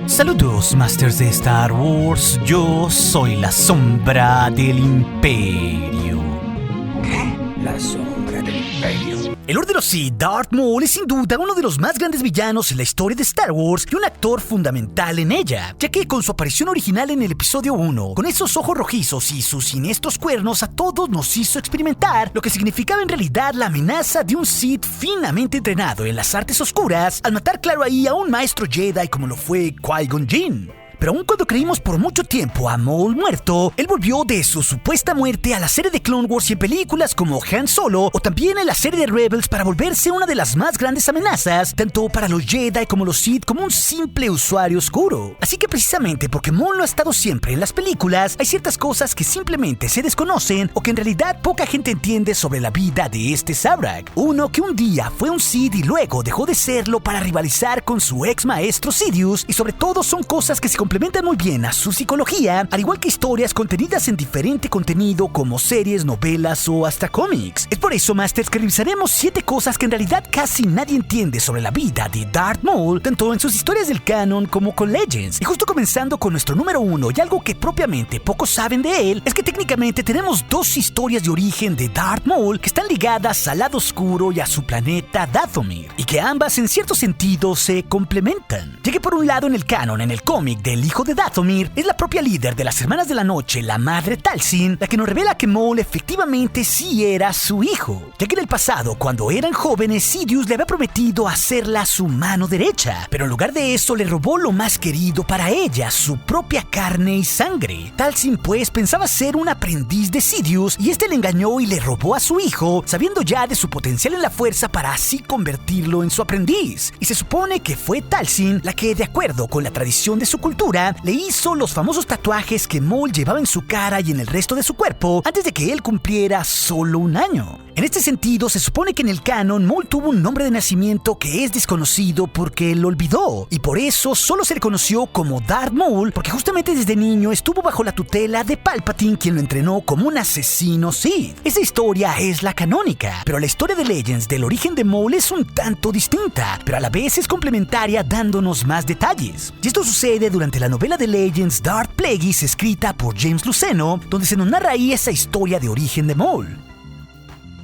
Saludos, Masters de Star Wars. Yo soy la sombra del Imperio. ¿Qué? La sombra del Imperio. El Lord de los Sith, Darth Maul, es sin duda uno de los más grandes villanos en la historia de Star Wars y un actor fundamental en ella, ya que con su aparición original en el episodio 1, con esos ojos rojizos y sus siniestros cuernos, a todos nos hizo experimentar lo que significaba en realidad la amenaza de un Sith finamente entrenado en las artes oscuras, al matar claro ahí a un maestro Jedi como lo fue Qui-Gon Jinn. Pero aun cuando creímos por mucho tiempo a Maul muerto, él volvió de su supuesta muerte a la serie de Clone Wars y en películas como Han Solo o también en la serie de Rebels para volverse una de las más grandes amenazas, tanto para los Jedi como los Sith, como un simple usuario oscuro. Así que precisamente porque Maul no ha estado siempre en las películas, hay ciertas cosas que simplemente se desconocen o que en realidad poca gente entiende sobre la vida de este Zabrak. Uno que un día fue un Sith y luego dejó de serlo para rivalizar con su ex maestro Sidious, y sobre todo son cosas que se complementan muy bien a su psicología, al igual que historias contenidas en diferente contenido como series, novelas o hasta cómics. Es por eso, Masters, que revisaremos 7 cosas que en realidad casi nadie entiende sobre la vida de Darth Maul, tanto en sus historias del canon como con Legends. Y justo comenzando con nuestro número 1, y algo que propiamente pocos saben de él, es que técnicamente tenemos 2 historias de origen de Darth Maul que están ligadas al lado oscuro y a su planeta Dathomir, y que ambas en cierto sentido se complementan, ya que por un lado en el canon, en el cómic del hijo de Dathomir, es la propia líder de las Hermanas de la Noche, la Madre Talzin, la que nos revela que Maul efectivamente sí era su hijo, ya que en el pasado, cuando eran jóvenes, Sidious le había prometido hacerla su mano derecha, pero en lugar de eso le robó lo más querido para ella, su propia carne y sangre. Talzin pues pensaba ser un aprendiz de Sidious y este le engañó y le robó a su hijo, sabiendo ya de su potencial en la fuerza para así convertirlo en su aprendiz. Y se supone que fue Talzin la que, de acuerdo con la tradición de su cultura, le hizo los famosos tatuajes que Maul llevaba en su cara y en el resto de su cuerpo antes de que él cumpliera solo 1 año. En este sentido, se supone que en el canon Maul tuvo un nombre de nacimiento que es desconocido porque lo olvidó, y por eso solo se le conoció como Darth Maul, porque justamente desde niño estuvo bajo la tutela de Palpatine, quien lo entrenó como un asesino Sith. Esa historia es la canónica, pero la historia de Legends del origen de Maul es un tanto distinta, pero a la vez es complementaria dándonos más detalles. Y esto sucede durante la novela de Legends Darth Plagueis, escrita por James Luceno, donde se nos narra ahí esa historia de origen de Maul,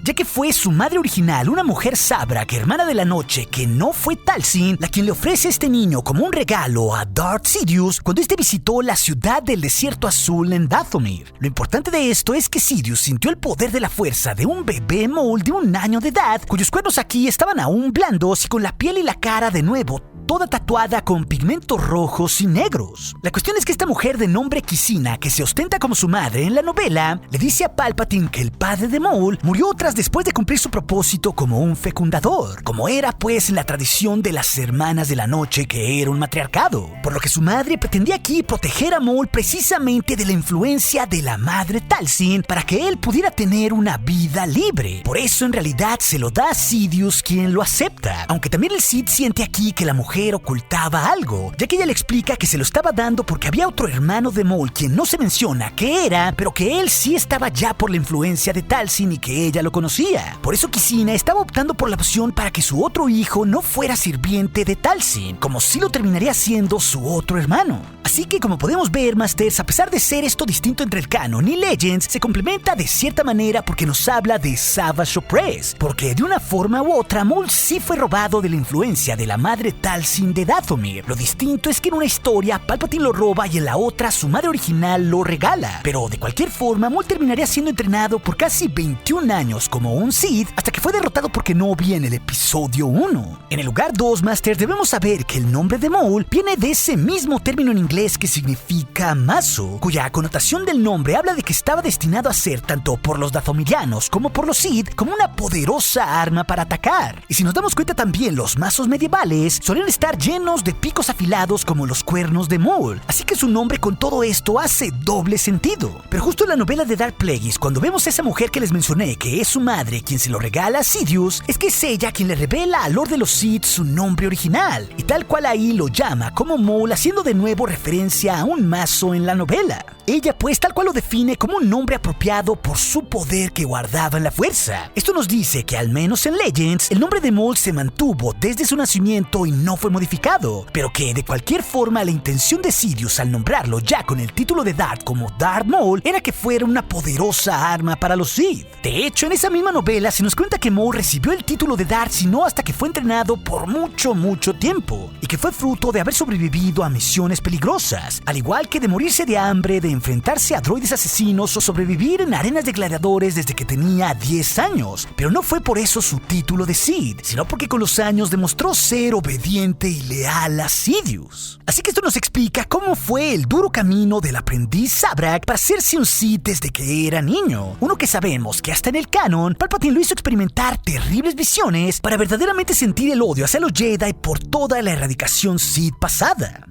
ya que fue su madre original, una mujer Zabrak, hermana de la noche, que no fue Talzin, la quien le ofrece a este niño como un regalo a Darth Sidious cuando este visitó la ciudad del desierto azul en Dathomir. Lo importante de esto es que Sidious sintió el poder de la fuerza de un bebé Maul de 1 año de edad, cuyos cuernos aquí estaban aún blandos y con la piel y la cara de nuevo toda tatuada con pigmentos rojos y negros. La cuestión es que esta mujer de nombre Kisina, que se ostenta como su madre en la novela, le dice a Palpatine que el padre de Maul murió tras después de cumplir su propósito como un fecundador, como era pues en la tradición de las Hermanas de la Noche, que era un matriarcado, por lo que su madre pretendía aquí proteger a Maul precisamente de la influencia de la Madre Talzin para que él pudiera tener una vida libre. Por eso en realidad se lo da a Sidious, quien lo acepta, aunque también el Sith siente aquí que la mujer ocultaba algo, ya que ella le explica que se lo estaba dando porque había otro hermano de Maul quien no se menciona qué era, pero que él sí estaba ya por la influencia de Talzin y que ella lo conocía. Por eso Kisina estaba optando por la opción para que su otro hijo no fuera sirviente de Talzin, como si lo terminaría siendo su otro hermano. Así que, como podemos ver, Masters, a pesar de ser esto distinto entre el canon y Legends, se complementa de cierta manera porque nos habla de Savage Opress, porque de una forma u otra Maul sí fue robado de la influencia de la madre Talzin de Dathomir. Lo distinto es que en una historia Palpatine lo roba y en la otra su madre original lo regala. Pero de cualquier forma, Maul terminaría siendo entrenado por casi 21 años como un Sith hasta que fue derrotado por Kenobi en el episodio 1. En el lugar 2, Master, debemos saber que el nombre de Maul viene de ese mismo término en inglés que significa mazo, cuya connotación del nombre habla de que estaba destinado a ser, tanto por los dathomirianos como por los Sith, como una poderosa arma para atacar. Y si nos damos cuenta también, los mazos medievales solían estar llenos de picos afilados como los cuernos de Maul, así que su nombre con todo esto hace doble sentido. Pero justo en la novela de Darth Plagueis, cuando vemos a esa mujer que les mencioné, que es su madre quien se lo regala a Sidious, es que es ella quien le revela al Lord de los Sith su nombre original, y tal cual ahí lo llama como Maul, haciendo de nuevo referencia a un mazo en la novela. Ella pues tal cual lo define como un nombre apropiado por su poder que guardaba en la fuerza. Esto nos dice que al menos en Legends, el nombre de Maul se mantuvo desde su nacimiento y no fue modificado, pero que de cualquier forma la intención de Sidious al nombrarlo ya con el título de Darth como Darth Maul era que fuera una poderosa arma para los Sith. De hecho, en esa misma novela se nos cuenta que Maul recibió el título de Darth sino hasta que fue entrenado por mucho tiempo, y que fue fruto de haber sobrevivido a misiones peligrosas, al igual que de morirse de hambre, de enfrentarse a droides asesinos o sobrevivir en arenas de gladiadores desde que tenía 10 años. Pero no fue por eso su título de Sith, sino porque con los años demostró ser obediente y leal a Sidious. Así que esto nos explica cómo fue el duro camino del aprendiz Zabrak para hacerse un Sith desde que era niño. Uno que sabemos que hasta en el canon, Palpatine lo hizo experimentar terribles visiones para verdaderamente sentir el odio hacia los Jedi por toda la erradicación Sith pasada.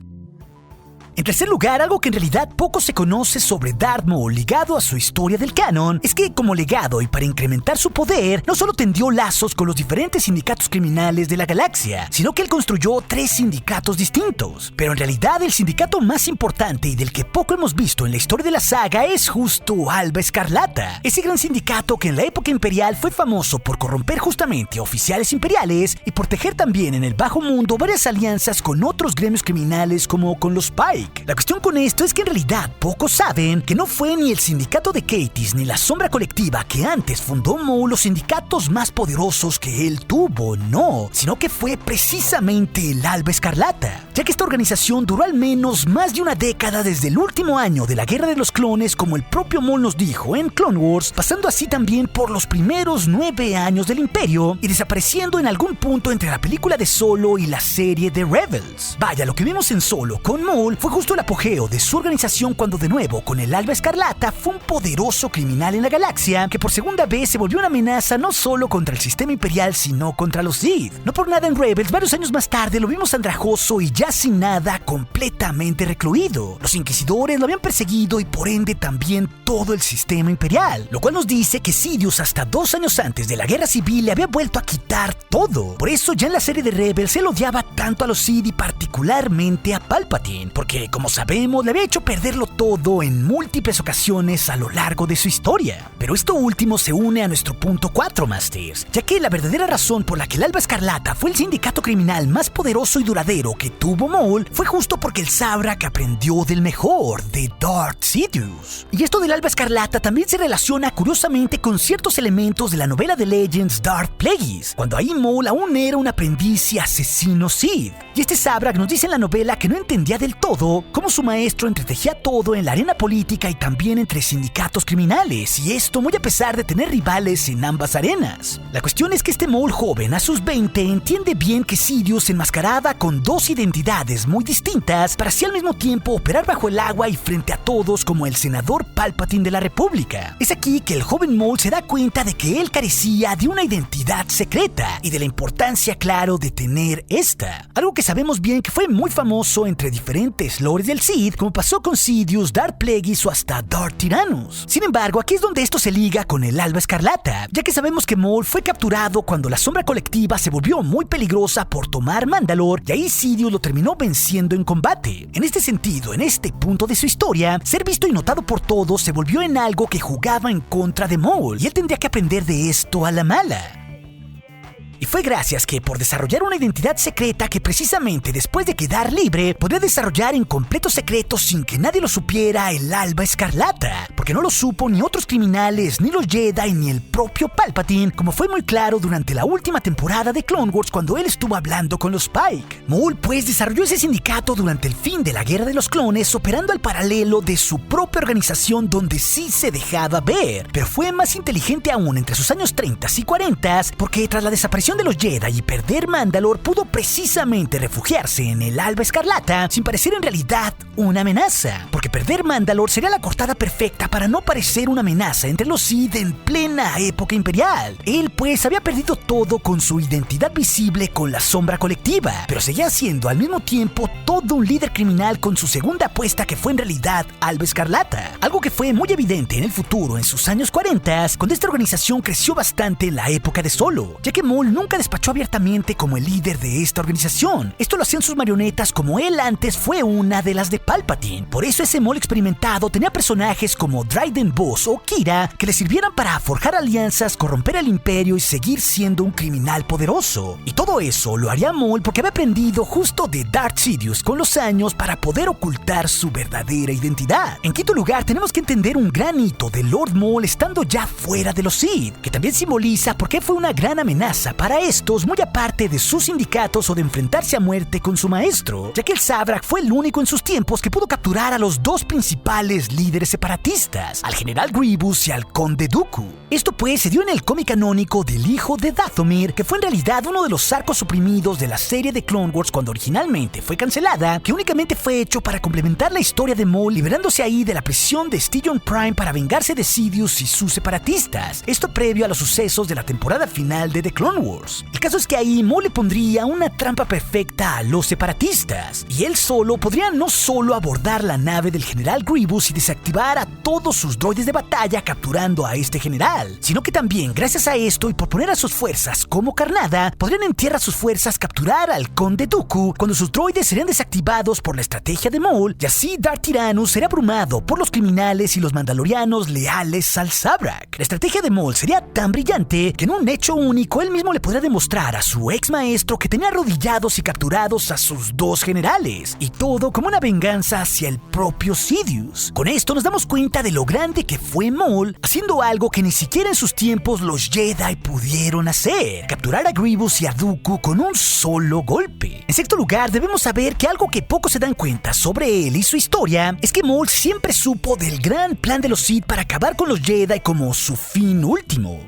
En tercer lugar, algo que en realidad poco se conoce sobre Darth Maul ligado a su historia del canon es que como legado y para incrementar su poder, no solo tendió lazos con los diferentes sindicatos criminales de la galaxia, sino que él construyó 3 sindicatos distintos. Pero en realidad el sindicato más importante y del que poco hemos visto en la historia de la saga es justo Alba Escarlata, ese gran sindicato que en la época imperial fue famoso por corromper justamente oficiales imperiales y por tejer también en el bajo mundo varias alianzas con otros gremios criminales como con los Pike. La cuestión con esto es que en realidad pocos saben que no fue ni el sindicato de Katis ni la sombra colectiva que antes fundó Maul los sindicatos más poderosos que él tuvo, no, sino que fue precisamente el Alba Escarlata, ya que esta organización duró al menos más de una década desde el último año de la Guerra de los Clones, como el propio Maul nos dijo en Clone Wars, pasando así también por los primeros 9 años del Imperio y desapareciendo en algún punto entre la película de Solo y la serie de Rebels. Vaya, lo que vimos en Solo con Maul fue justo el apogeo de su organización cuando de nuevo con el Alba Escarlata fue un poderoso criminal en la galaxia que por segunda vez se volvió una amenaza no solo contra el sistema imperial sino contra los Sith. No por nada en Rebels varios años más tarde lo vimos andrajoso y ya sin nada, completamente recluido. Los inquisidores lo habían perseguido y por ende también todo el sistema imperial, lo cual nos dice que Sidious hasta 2 años antes de la guerra civil le había vuelto a quitar todo. Por eso ya en la serie de Rebels él odiaba tanto a los Sith y particularmente a Palpatine, porque como sabemos le había hecho perderlo todo en múltiples ocasiones a lo largo de su historia. Pero esto último se une a nuestro punto 4, Masters, ya que la verdadera razón por la que el Alba Escarlata fue el sindicato criminal más poderoso y duradero que tuvo Maul fue justo porque el Zabrak aprendió del mejor, de Darth Sidious. Y esto del Alba Escarlata también se relaciona curiosamente con ciertos elementos de la novela de Legends Darth Plagueis, cuando ahí Maul aún era un aprendiz y asesino Sith. Y este Zabrak nos dice en la novela que no entendía del todo cómo su maestro entretejía todo en la arena política y también entre sindicatos criminales, y esto muy a pesar de tener rivales en ambas arenas. La cuestión es que este Maul joven a sus 20 entiende bien que Sidious se enmascaraba con 2 identidades muy distintas para así al mismo tiempo operar bajo el agua y frente a todos como el senador Palpatine de la República. Es aquí que el joven Maul se da cuenta de que él carecía de una identidad secreta y de la importancia, claro, de tener esta. Algo que sabemos bien que fue muy famoso entre diferentes lores del Sith, como pasó con Sidious, Darth Plagueis o hasta Darth Tyrannus. Sin embargo, aquí es donde esto se liga con el Alba Escarlata, ya que sabemos que Maul fue capturado cuando la sombra colectiva se volvió muy peligrosa por tomar Mandalore y ahí Sidious lo terminó venciendo en combate. En este sentido, en este punto de su historia, ser visto y notado por todos se volvió en algo que jugaba en contra de Maul y él tendría que aprender de esto a la mala. Y fue gracias que por desarrollar una identidad secreta que precisamente después de quedar libre podría desarrollar en completo secreto sin que nadie lo supiera el Alba Escarlata, porque no lo supo ni otros criminales, ni los Jedi, ni el propio Palpatine, como fue muy claro durante la última temporada de Clone Wars cuando él estuvo hablando con los Pike. Maul pues desarrolló ese sindicato durante el fin de la Guerra de los Clones, operando al paralelo de su propia organización donde sí se dejaba ver, pero fue más inteligente aún entre sus años 30 y 40 porque tras la desaparición de los Jedi y perder Mandalore pudo precisamente refugiarse en el Alba Escarlata sin parecer en realidad una amenaza, porque perder Mandalore sería la cortada perfecta para no parecer una amenaza entre los Sith en plena época imperial. Él pues había perdido todo con su identidad visible con la sombra colectiva, pero seguía siendo al mismo tiempo todo un líder criminal con su segunda apuesta que fue en realidad Alba Escarlata, algo que fue muy evidente en el futuro en sus años 40, cuando esta organización creció bastante en la época de Solo, ya que Maul nunca despachó abiertamente como el líder de esta organización. Esto lo hacían sus marionetas, como él antes fue una de las de Palpatine. Por eso ese Maul experimentado tenía personajes como Dryden Voss o Kira que le sirvieran para forjar alianzas, corromper el imperio y seguir siendo un criminal poderoso. Y todo eso lo haría Maul porque había aprendido justo de Darth Sidious con los años para poder ocultar su verdadera identidad. En quinto lugar, tenemos que entender un gran hito de Lord Maul estando ya fuera de los Sith, que también simboliza por qué fue una gran amenaza para estos, muy aparte de sus sindicatos o de enfrentarse a muerte con su maestro, ya que el Sabrak fue el único en sus tiempos que pudo capturar a los dos principales líderes separatistas, al general Grievous y al conde Dooku. Esto pues se dio en el cómic canónico del hijo de Dathomir, que fue en realidad uno de los arcos suprimidos de la serie de Clone Wars cuando originalmente fue cancelada, que únicamente fue hecho para complementar la historia de Maul, liberándose ahí de la prisión de Stygion Prime para vengarse de Sidious y sus separatistas. Esto previo a los sucesos de la temporada final de The Clone Wars. El caso es que ahí Maul le pondría una trampa perfecta a los separatistas, y él solo podría no solo abordar la nave del general Grievous y desactivar a todos sus droides de batalla capturando a este general, sino que también gracias a esto y por poner a sus fuerzas como carnada, podrían en tierra sus fuerzas capturar al conde Dooku cuando sus droides serían desactivados por la estrategia de Maul, y así Darth Tyrannus sería abrumado por los criminales y los mandalorianos leales al Sabrak. La estrategia de Maul sería tan brillante que en un hecho único él mismo le podría demostrar a su ex maestro que tenía arrodillados y capturados a sus dos generales, y todo como una venganza hacia el propio Sidious. Con esto nos damos cuenta de lo grande que fue Maul, haciendo algo que ni siquiera en sus tiempos los Jedi pudieron hacer: capturar a Grievous y a Dooku con un solo golpe. En sexto lugar, debemos saber que algo que pocos se dan cuenta sobre él y su historia es que Maul siempre supo del gran plan de los Sith para acabar con los Jedi como su fin último.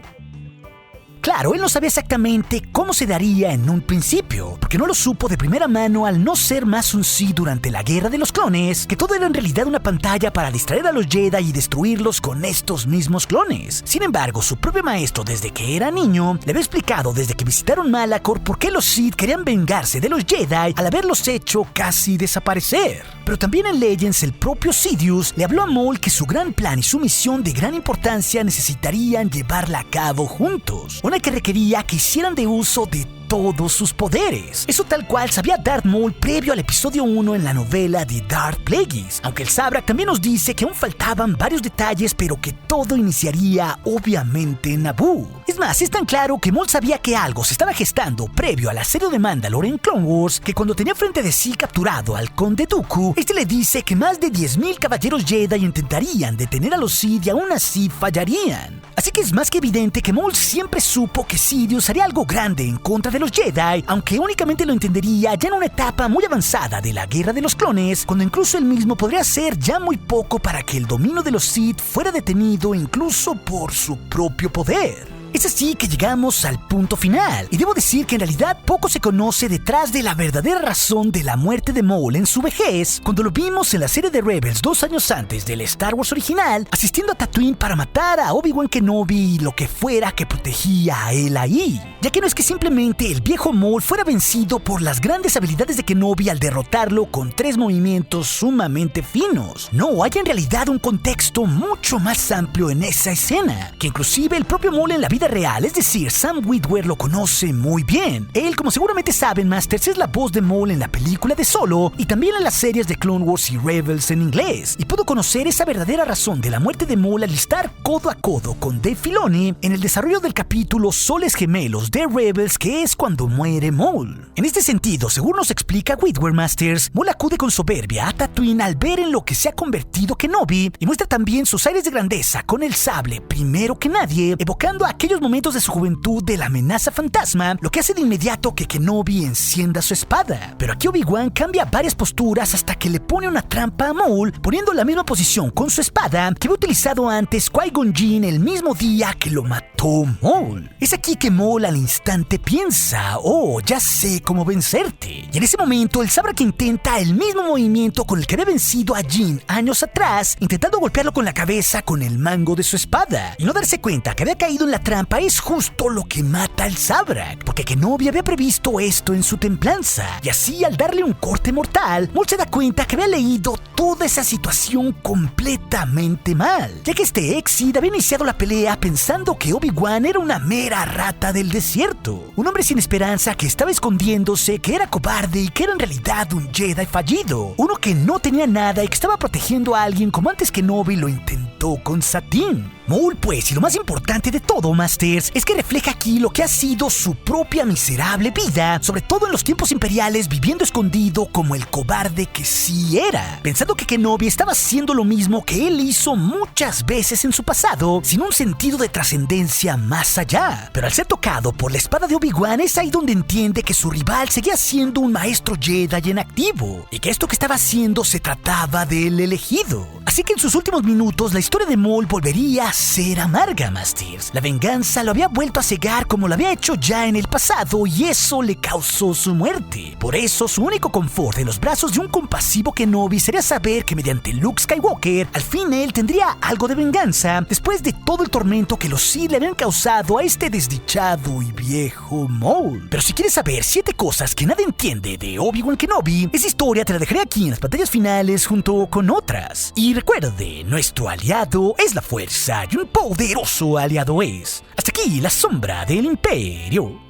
Claro, él no sabía exactamente cómo se daría en un principio, porque no lo supo de primera mano al no ser más un Sith durante la Guerra de los Clones, que todo era en realidad una pantalla para distraer a los Jedi y destruirlos con estos mismos clones. Sin embargo, su propio maestro, desde que era niño, le había explicado desde que visitaron Malachor por qué los Sith querían vengarse de los Jedi al haberlos hecho casi desaparecer. Pero también en Legends el propio Sidious le habló a Maul que su gran plan y su misión de gran importancia necesitarían llevarla a cabo juntos, una que requería que hicieran de uso de todos sus poderes. Eso tal cual sabía Darth Maul previo al episodio 1 en la novela de Darth Plagueis, aunque el Sabrak también nos dice que aún faltaban varios detalles, pero que todo iniciaría obviamente en Naboo. Es más, es tan claro que Maul sabía que algo se estaba gestando previo al asedio de Mandalore en Clone Wars, que cuando tenía frente de sí capturado al conde Dooku, este le dice que más de 10,000 caballeros Jedi intentarían detener a los Sith y aún así fallarían. Así que es más que evidente que Maul siempre supo que Sidious haría algo grande en contra de los Jedi, aunque únicamente lo entendería ya en una etapa muy avanzada de la Guerra de los Clones, cuando incluso él mismo podría hacer ya muy poco para que el dominio de los Sith fuera detenido incluso por su propio poder. Es así que llegamos al punto final, y debo decir que en realidad poco se conoce detrás de la verdadera razón de la muerte de Maul en su vejez, cuando lo vimos en la serie de Rebels 2 años antes del Star Wars original, asistiendo a Tatooine para matar a Obi-Wan Kenobi y lo que fuera que protegía a él ahí, ya que no es que simplemente el viejo Maul fuera vencido por las grandes habilidades de Kenobi al derrotarlo con 3 movimientos sumamente finos. No, hay en realidad un contexto mucho más amplio en esa escena, que inclusive el propio Maul en la vida real, es decir, Sam Witwer, lo conoce muy bien. Él, como seguramente saben, Masters, es la voz de Maul en la película de Solo y también en las series de Clone Wars y Rebels en inglés, y pudo conocer esa verdadera razón de la muerte de Maul al estar codo a codo con Dave Filoni en el desarrollo del capítulo Soles Gemelos de Rebels, que es cuando muere Maul. En este sentido, según nos explica Witwer Masters, Maul acude con soberbia a Tatooine al ver en lo que se ha convertido Kenobi y muestra también sus aires de grandeza con el sable primero que nadie, evocando a aquellos momentos de su juventud de la amenaza fantasma, lo que hace de inmediato que Kenobi encienda su espada. Pero aquí Obi-Wan cambia varias posturas hasta que le pone una trampa a Maul, poniendo la misma posición con su espada que había utilizado antes Qui-Gon Jinn el mismo día que lo mató Maul. Es aquí que Maul al instante piensa: oh, ya sé cómo vencerte. Y en ese momento el Sabrak intenta el mismo movimiento con el que había vencido a Jinn años atrás, intentando golpearlo con la cabeza con el mango de su espada, y no darse cuenta que había caído en la trampa trampa es justo lo que mata al Zabrak, porque Kenobi había previsto esto en su templanza, y así al darle un corte mortal, Maul se da cuenta que había leído toda esa situación completamente mal, ya que este Exid había iniciado la pelea pensando que Obi-Wan era una mera rata del desierto, un hombre sin esperanza que estaba escondiéndose, que era cobarde y que era en realidad un Jedi fallido, uno que no tenía nada y que estaba protegiendo a alguien como antes Kenobi lo intentó con Satine. Maul, pues, y lo más importante de todo, Masters, es que refleja aquí lo que ha sido su propia miserable vida, sobre todo en los tiempos imperiales, viviendo escondido como el cobarde que sí era, pensando que Kenobi estaba haciendo lo mismo que él hizo muchas veces en su pasado, sin un sentido de trascendencia más allá. Pero al ser tocado por la espada de Obi-Wan, es ahí donde entiende que su rival seguía siendo un maestro Jedi en activo, y que esto que estaba haciendo se trataba del elegido. Así que en sus últimos minutos, la historia de Maul volvería a ser amarga, Masters. La venganza lo había vuelto a cegar como lo había hecho ya en el pasado, y eso le causó su muerte. Por eso, su único confort en los brazos de un compasivo Kenobi sería saber que mediante Luke Skywalker, al fin él tendría algo de venganza, después de todo el tormento que los Sith le habían causado a este desdichado y viejo Maul. Pero si quieres saber 7 cosas que nadie entiende de Obi-Wan Kenobi, esa historia te la dejaré aquí en las pantallas finales junto con otras. Y recuerde, nuestro aliado es la fuerza y un poderoso aliado es. Hasta aquí la sombra del imperio.